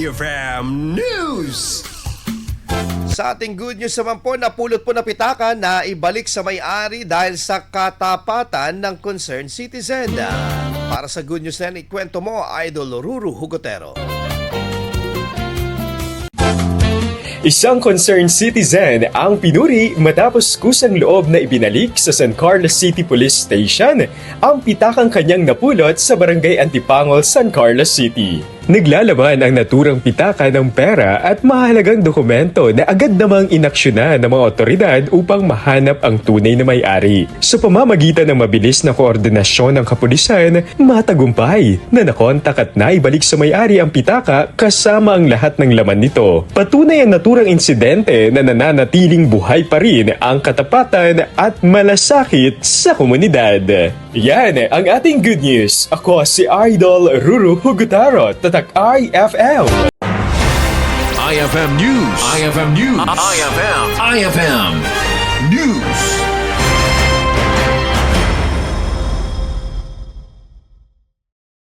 FM News! Sa ating good news naman po, napulot po na pitaka na ibalik sa may-ari dahil sa katapatan ng concerned citizen. Para sa good news na yan, ikwento mo, Idol Ruru Hugotero. Isang concerned citizen ang pinuri matapos kusang loob na ibinalik sa San Carlos City Police Station ang pitakang kanyang napulot sa Barangay Antipangol, San Carlos City. Naglalaman ang naturang pitaka ng pera at mahahalagang dokumento na agad namang inaksyonan ng mga otoridad upang mahanap ang tunay na may-ari. Sa pamamagitan ng mabilis na koordinasyon ng kapulisan, matagumpay na nakontak at naibalik sa may-ari ang pitaka kasama ang lahat ng laman nito. Patunay ang naturang insidente na nananatiling buhay pa rin ang katapatan at malasakit sa komunidad. Yan ang ating good news. Ako si Idol Ruru Hugotero, tatak IFM. IFM News! IFM News! IFM!